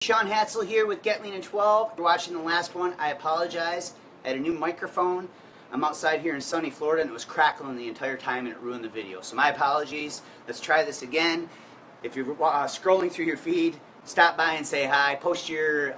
Sean Hatzel here with Get Lean in 12. If you're watching the last one, I apologize. I had a new microphone. I'm outside here in sunny Florida and it was crackling the entire time and it ruined the video. So my apologies. Let's try this again. If you're scrolling through your feed, stop by and say hi. Post your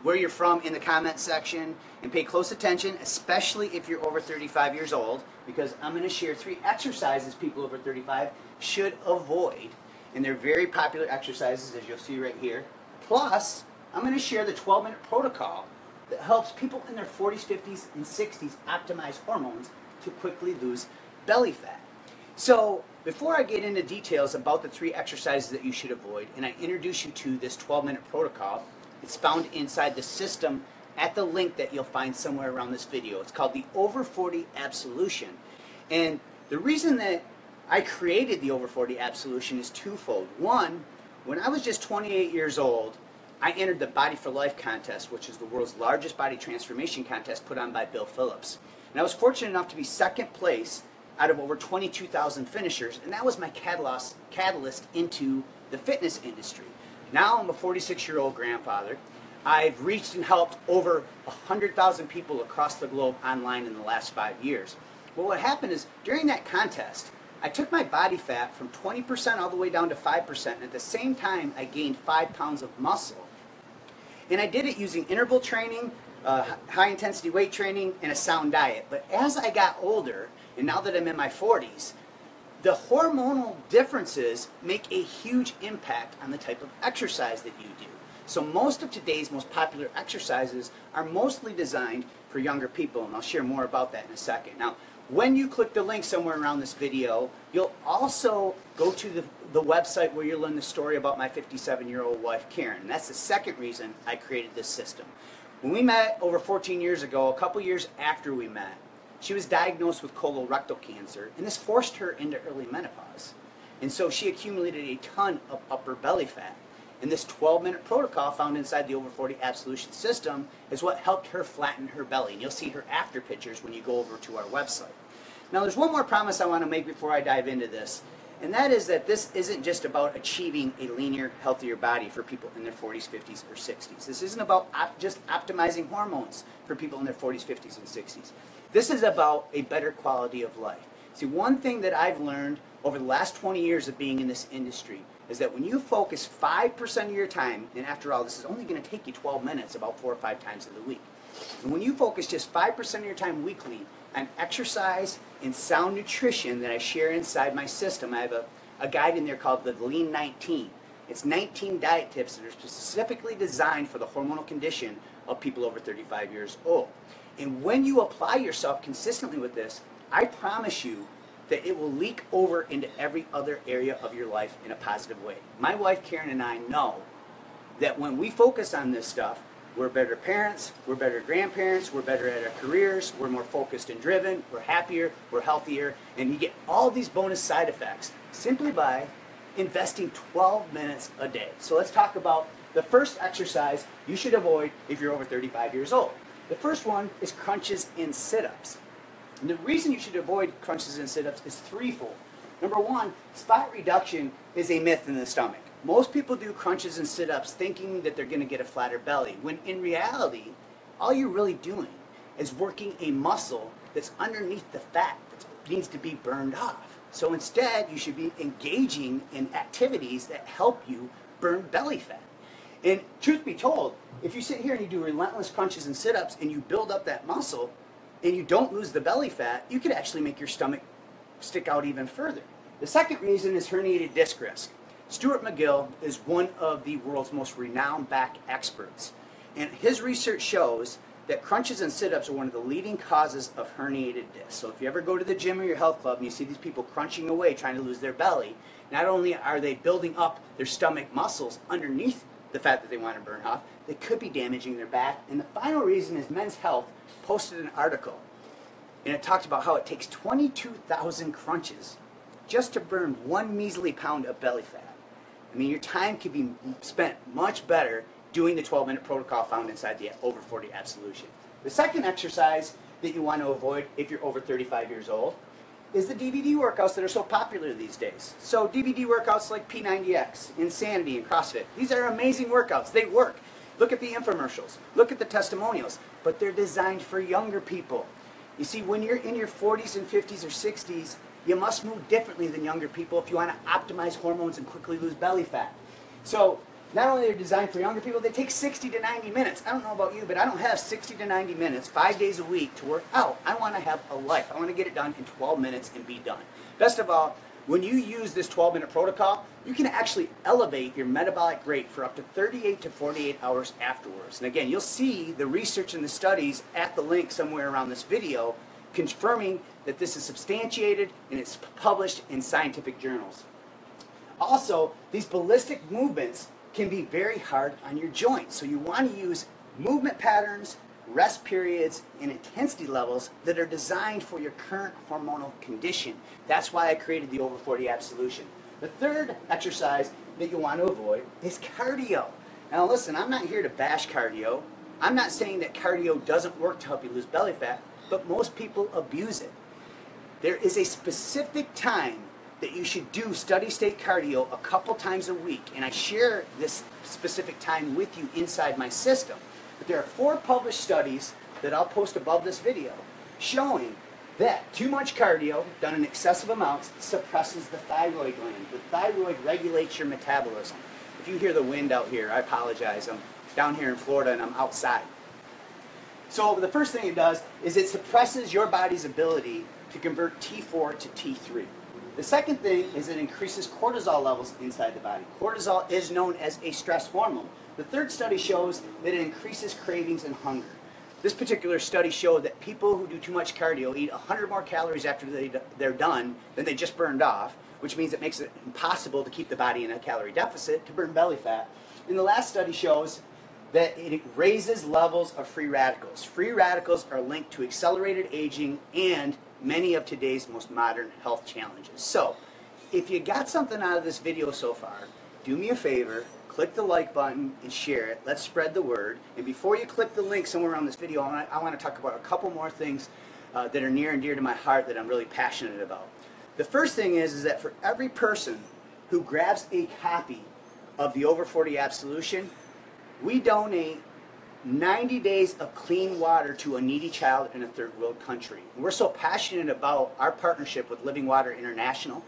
where you're from in the comment section and pay close attention, especially if you're over 35 years old, because I'm going to share 3 exercises people over 35 should avoid. And they're very popular exercises, as you'll see right here. Plus, I'm going to share the 12-minute protocol that helps people in their 40s, 50s, and 60s optimize hormones to quickly lose belly fat. So, before I get into details about the 3 exercises that you should avoid, and I introduce you to this 12-minute protocol, it's found inside the system at the link that you'll find somewhere around this video. It's called the Over40 Absolution. And the reason that I created the Over40 Absolution is twofold. One, when I was just 28 years old, I entered the Body for Life contest, which is the world's largest body transformation contest put on by Bill Phillips. And I was fortunate enough to be 2nd place out of over 22,000 finishers, and that was my catalyst into the fitness industry. Now I'm a 46-year-old grandfather. I've reached and helped over 100,000 people across the globe online in the last 5 years. Well, what happened is, during that contest, I took my body fat from 20% all the way down to 5%, and at the same time, I gained 5 pounds of muscle. And I did it using interval training, high-intensity weight training, and a sound diet. But as I got older, and now that I'm in my 40s, the hormonal differences make a huge impact on the type of exercise that you do. So most of today's most popular exercises are mostly designed for younger people, and I'll share more about that in a second. Now, when you click the link somewhere around this video, you'll also go to the website where you'll learn the story about my 57-year-old wife, Karen. And that's the second reason I created this system. When we met over 14 years ago, a couple years after we met, she was diagnosed with colorectal cancer, and this forced her into early menopause. And so she accumulated a ton of upper belly fat. And this 12-minute protocol found inside the Over40 Absolution system is what helped her flatten her belly. And you'll see her after pictures when you go over to our website. Now, there's one more promise I want to make before I dive into this, and that is that this isn't just about achieving a leaner, healthier body for people in their 40s, 50s, or 60s. This isn't about just optimizing hormones for people in their 40s, 50s, and 60s. This is about a better quality of life. See, one thing that I've learned over the last 20 years of being in this industry is that when you focus 5% of your time, and after all, this is only going to take you 12 minutes about 4 or 5 times in the week. And when you focus just 5% of your time weekly on exercise and sound nutrition that I share inside my system, I have a guide in there called the Lean 19. It's 19 diet tips that are specifically designed for the hormonal condition of people over 35 years old. And when you apply yourself consistently with this, I promise you that it will leak over into every other area of your life in a positive way. My wife Karen and I know that when we focus on this stuff, we're better parents, we're better grandparents, we're better at our careers, we're more focused and driven, we're happier, we're healthier, and you get all these bonus side effects simply by investing 12 minutes a day. So let's talk about the first exercise you should avoid if you're over 35 years old. The first one is crunches and sit-ups. And the reason you should avoid crunches and sit-ups is threefold. Number one, spot reduction is a myth in the stomach. Most people do crunches and sit-ups thinking that they're going to get a flatter belly, when in reality, all you're really doing is working a muscle that's underneath the fat that needs to be burned off. So instead, you should be engaging in activities that help you burn belly fat. And truth be told, if you sit here and you do relentless crunches and sit-ups and you build up that muscle, and you don't lose the belly fat, you could actually make your stomach stick out even further. The second reason is herniated disc risk. Stuart McGill is one of the world's most renowned back experts, and his research shows that crunches and sit-ups are one of the leading causes of herniated discs. So if you ever go to the gym or your health club and you see these people crunching away trying to lose their belly, not only are they building up their stomach muscles underneath the fat that they want to burn off, they could be damaging their back. And the final reason is Men's Health posted an article, and it talked about how it takes 22,000 crunches just to burn 1 measly pound of belly fat. I mean, your time could be spent much better doing the 12-minute protocol found inside the Over40 Absolution. The second exercise that you want to avoid if you're over 35 years old is the DVD workouts that are so popular these days. So DVD workouts like P90X, Insanity, and CrossFit. These are amazing workouts. They work. Look at the infomercials. Look at the testimonials. But they're designed for younger people. You see, when you're in your 40s and 50s or 60s, you must move differently than younger people if you want to optimize hormones and quickly lose belly fat. So not only are they designed for younger people, they take 60 to 90 minutes. I don't know about you, but I don't have 60 to 90 minutes, 5 days a week to work out. I want to have a life. I want to get it done in 12 minutes and be done. Best of all, when you use this 12-minute protocol, you can actually elevate your metabolic rate for up to 38 to 48 hours afterwards. And again, you'll see the research and the studies at the link somewhere around this video confirming that this is substantiated and it's published in scientific journals. Also, these ballistic movements can be very hard on your joints. So you want to use movement patterns, rest periods, and intensity levels that are designed for your current hormonal condition. That's why I created the Over40 Absolution. The third exercise that you want to avoid is cardio. Now listen, I'm not here to bash cardio. I'm not saying that cardio doesn't work to help you lose belly fat, but most people abuse it. There is a specific time that you should do steady state cardio a couple times a week, and I share this specific time with you inside my system. But there are 4 published studies that I'll post above this video showing that too much cardio done in excessive amounts suppresses the thyroid gland. The thyroid regulates your metabolism. If you hear the wind out here, I apologize. I'm down here in Florida and I'm outside. So the first thing it does is it suppresses your body's ability to convert T4 to T3. The second thing is it increases cortisol levels inside the body. Cortisol is known as a stress hormone. The third study shows that it increases cravings and hunger. This particular study showed that people who do too much cardio eat 100 more calories after they're done than they just burned off, which means it makes it impossible to keep the body in a calorie deficit to burn belly fat. And the last study shows that it raises levels of free radicals. Free radicals are linked to accelerated aging and many of today's most modern health challenges. So, if you got something out of this video so far, do me a favor, click the like button and share it. Let's spread the word. And before you click the link somewhere around this video, I want to talk about a couple more things that are near and dear to my heart that I'm really passionate about. The first thing is that for every person who grabs a copy of the Over40 Absolution, we donate 90 days of clean water to a needy child in a third world country. And we're so passionate about our partnership with Living Water International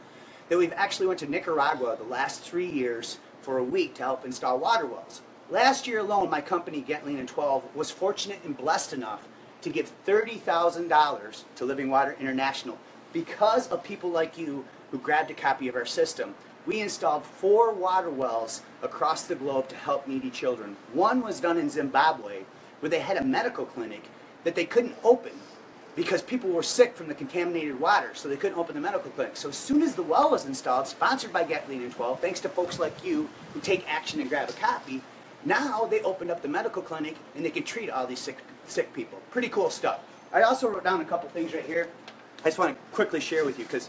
that we've actually went to Nicaragua the last 3 years for a week to help install water wells. Last year alone, my company, Get Lean in 12, was fortunate and blessed enough to give $30,000 to Living Water International because of people like you who grabbed a copy of our system. We installed 4 water wells across the globe to help needy children. One was done in Zimbabwe, where they had a medical clinic that they couldn't open because people were sick from the contaminated water, so they couldn't open the medical clinic. So as soon as the well was installed, sponsored by Get Lean in 12, thanks to folks like you who take action and grab a copy, now they opened up the medical clinic and they can treat all these sick people. Pretty cool stuff. I also wrote down a couple things right here I just want to quickly share with you, because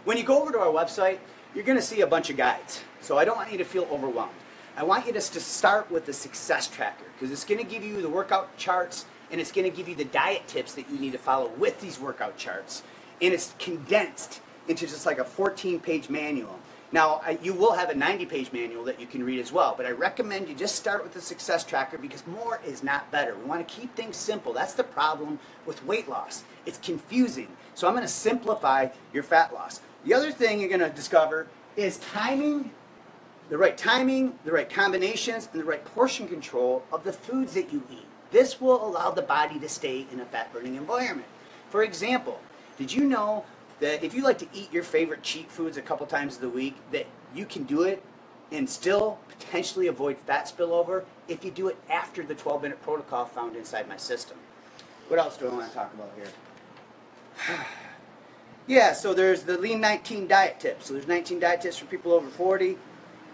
when you go over to our website, you're going to see a bunch of guides. So I don't want you to feel overwhelmed. I want you to start with the success tracker, because it's going to give you the workout charts and it's going to give you the diet tips that you need to follow with these workout charts. And it's condensed into just like a 14-page manual. Now, you will have a 90-page manual that you can read as well, but I recommend you just start with the success tracker, because more is not better. We want to keep things simple. That's the problem with weight loss. It's confusing. So I'm going to simplify your fat loss. The other thing you're going to discover is timing, the right combinations, and the right portion control of the foods that you eat. This will allow the body to stay in a fat-burning environment. For example, did you know that if you like to eat your favorite cheat foods a couple times of the week, that you can do it and still potentially avoid fat spillover if you do it after the 12-minute protocol found inside my system? What else do I want to talk about here? Yeah, so there's the Lean 19 diet tips. So there's 19 diet tips for people over 40.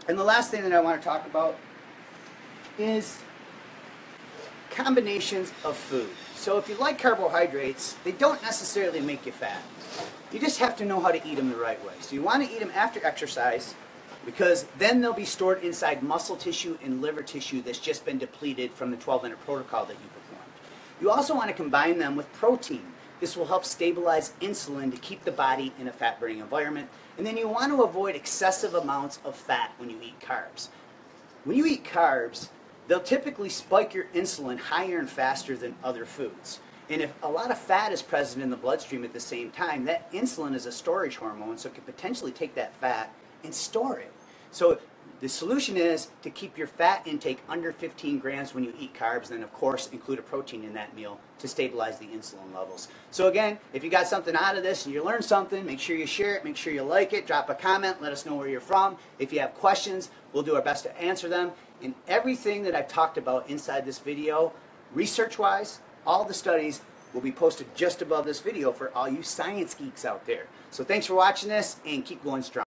And the last thing that I want to talk about is combinations of food. So if you like carbohydrates, they don't necessarily make you fat. You just have to know how to eat them the right way. So you want to eat them after exercise, because then they'll be stored inside muscle tissue and liver tissue that's just been depleted from the 12-minute protocol that you performed. You also want to combine them with protein. This will help stabilize insulin to keep the body in a fat-burning environment. And then you want to avoid excessive amounts of fat when you eat carbs. When you eat carbs, they'll typically spike your insulin higher and faster than other foods. And if a lot of fat is present in the bloodstream at the same time, that insulin is a storage hormone, so it can potentially take that fat and store it. So the solution is to keep your fat intake under 15 grams when you eat carbs, and then of course include a protein in that meal to stabilize the insulin levels. So again, if you got something out of this and you learned something, make sure you share it, make sure you like it, drop a comment, let us know where you're from. If you have questions, we'll do our best to answer them. And everything that I've talked about inside this video, research-wise, all the studies will be posted just above this video for all you science geeks out there. So thanks for watching this, and keep going strong.